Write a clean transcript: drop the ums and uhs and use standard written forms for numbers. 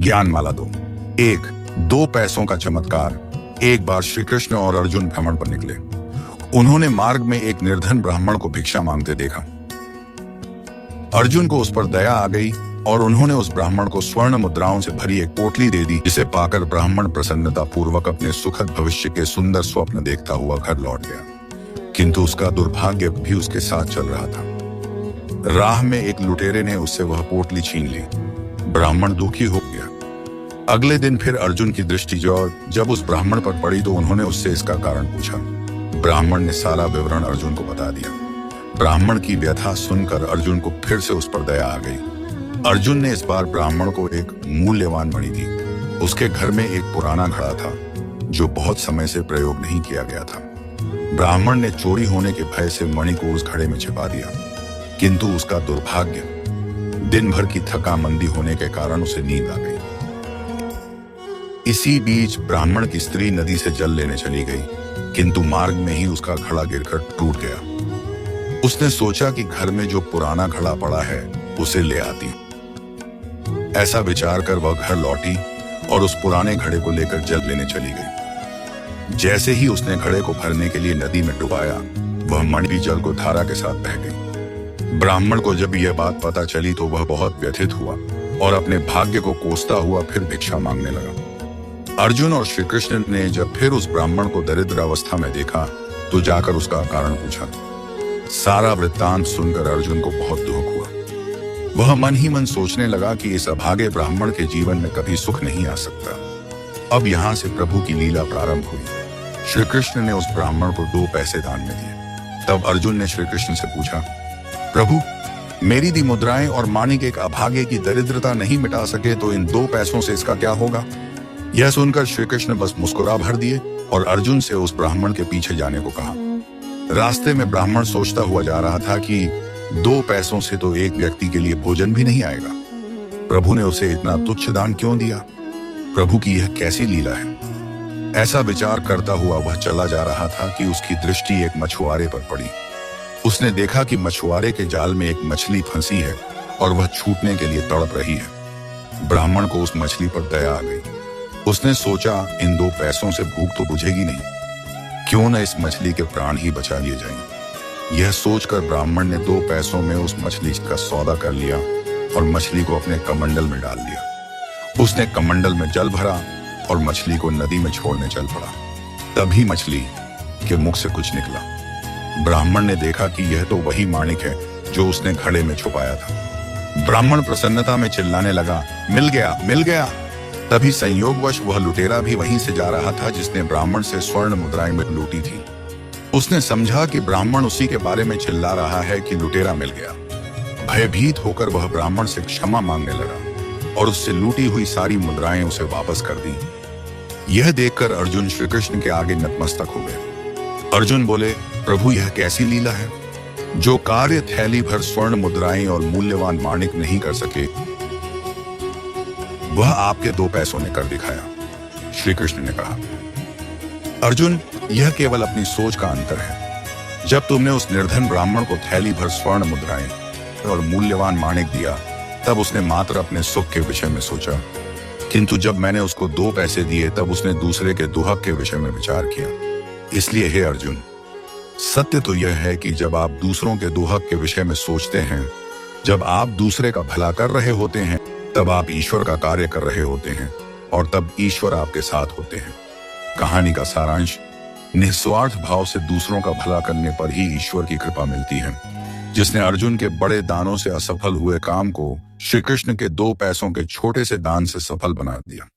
ज्ञानमाला 2। 1 2 पैसों का चमत्कार। एक बार श्री कृष्ण और अर्जुन भ्रमण पर निकले। उन्होंने मार्ग में एक निर्धन ब्राह्मण को भिक्षा मांगते देखा। अर्जुन को उस पर दया आ गई और उन्होंने उस ब्राह्मण को स्वर्ण मुद्राओं से भरी एक पोटली दे दी, जिसे पाकर ब्राह्मण प्रसन्नता पूर्वक अपने सुखद भविष्य के सुंदर स्वप्न देखता हुआ घर लौट गया। किंतु उसका दुर्भाग्य भी उसके साथ चल रहा था। राह में एक लुटेरे ने उससे वह पोटली छीन ली। ब्राह्मण दुखी हो गया। अगले दिन फिर अर्जुन की दृष्टि जब उस ब्राह्मण पर पड़ी तो उन्होंने उससे इसका कारण पूछा। ब्राह्मण ने सारा विवरण अर्जुन को बता दिया। ब्राह्मण की व्यथा सुनकर अर्जुन को फिर से उस पर दया आ गई। अर्जुन ने इस बार ब्राह्मण को एक मूल्यवान मणि दी। उसके घर में एक पुराना घड़ा था जो बहुत समय से प्रयोग नहीं किया गया था। ब्राह्मण ने चोरी होने के भय से मणि को उस घड़े में छिपा दिया, किंतु उसका दुर्भाग्य, दिन भर की थकामंदी होने के कारण उसे नींद आ गई। इसी बीच ब्राह्मण की स्त्री नदी से जल लेने चली गई, किंतु मार्ग में ही उसका घड़ा गिरकर टूट गया। उसने सोचा कि घर में जो पुराना घड़ा पड़ा है उसे ले आती। ऐसा विचार कर वह घर लौटी और उस पुराने घड़े को लेकर जल लेने चली गई। जैसे ही उसने घड़े को भरने के लिए नदी में डुबाया, वह मणि भी जल को धारा के साथ बह गई। ब्राह्मण को जब यह बात पता चली तो वह बहुत व्यथित हुआ और अपने भाग्य को कोसता हुआ फिर भिक्षा मांगने लगा। अर्जुन और श्री कृष्ण ने जब फिर उस ब्राह्मण को दरिद्र अवस्था में देखा तो जाकर उसका कारण पूछा। सारा वृत्तांत सुनकर अर्जुन को बहुत दुख हुआ। वह मन ही मन सोचने लगा कि इस अभागे ब्राह्मण के जीवन में कभी सुख नहीं आ सकता। अब यहाँ से प्रभु की लीला प्रारंभ हुई। श्री कृष्ण ने उस ब्राह्मण को 2 पैसे दान में दिए। तब अर्जुन ने श्री कृष्ण से पूछा, प्रभु, मेरी दी मुद्राएं और माणिक एक अभागे की दरिद्रता नहीं मिटा सके तो इन 2 पैसों से इसका क्या होगा? यह सुनकर श्री कृष्ण बस मुस्कुरा भर दिए और अर्जुन से उस ब्राह्मण के पीछे जाने को कहा। रास्ते में ब्राह्मण सोचता हुआ जा रहा था कि 2 पैसों से तो एक व्यक्ति के लिए भोजन भी नहीं आएगा। प्रभु ने उसे इतना तुच्छ दान क्यों दिया? प्रभु की यह कैसी लीला है? ऐसा विचार करता हुआ वह चला जा रहा था कि उसकी दृष्टि एक मछुआरे पर पड़ी। उसने देखा कि मछुआरे के जाल में एक मछली फंसी है और वह छूटने के लिए तड़प रही है। ब्राह्मण को उस मछली पर दया आ गई। उसने सोचा, इन 2 पैसों से भूख तो बुझेगी नहीं, क्यों न इस मछली के प्राण ही बचा लिए जाएं। यह सोचकर ब्राह्मण ने 2 पैसों में उस मछली का सौदा कर लिया और मछली को अपने कमंडल में डाल दिया। उसने कमंडल में जल भरा और मछली को नदी में छोड़ने चल पड़ा। तभी मछली के मुख से कुछ निकला। ब्राह्मण ने देखा कि यह तो वही माणिक है जो उसने घड़े में छुपाया था। ब्राह्मण प्रसन्नता में चिल्लाने लगा, मिल गया, मिल गया। तभी संयोगवश वह लुटेरा भी वहीं से जा रहा था जिसने ब्राह्मण से स्वर्ण मुद्राएं लूटी थी। उसने समझा कि ब्राह्मण उसी के बारे में चिल्ला रहा है कि लुटेरा मिल गया। भयभीत होकर वह ब्राह्मण से क्षमा मांगने लगा और उससे लूटी हुई सारी मुद्राएं उसे वापस कर दी। यह देखकर अर्जुन श्री कृष्ण के आगे नतमस्तक हो गए। अर्जुन बोले, प्रभु, यह कैसी लीला है? जो कार्य थैली भर स्वर्ण मुद्राएं और मूल्यवान माणिक नहीं कर सके, वह आपके 2 पैसों ने कर दिखाया। श्री कृष्ण ने कहा, अर्जुन, यह केवल अपनी सोच का अंतर है। जब तुमने उस निर्धन ब्राह्मण को थैली भर स्वर्ण मुद्राएं और मूल्यवान माणिक दिया, तब उसने मात्र अपने सुख के विषय में सोचा, किंतु जब मैंने उसको 2 पैसे दिए तब उसने दूसरे के दुहक के विषय में विचार किया। इसलिए हे अर्जुन, सत्य तो यह है कि जब आप दूसरों के दुहक के विषय में सोचते हैं, जब आप दूसरे का भला कर रहे होते हैं, तब आप ईश्वर का कार्य कर रहे होते हैं और तब ईश्वर आपके साथ होते हैं। कहानी का सारांश, निस्वार्थ भाव से दूसरों का भला करने पर ही ईश्वर की कृपा मिलती है। जिसने अर्जुन के बड़े दानों से असफल हुए काम को श्री कृष्ण के 2 पैसों के छोटे से दान से सफल बना दिया।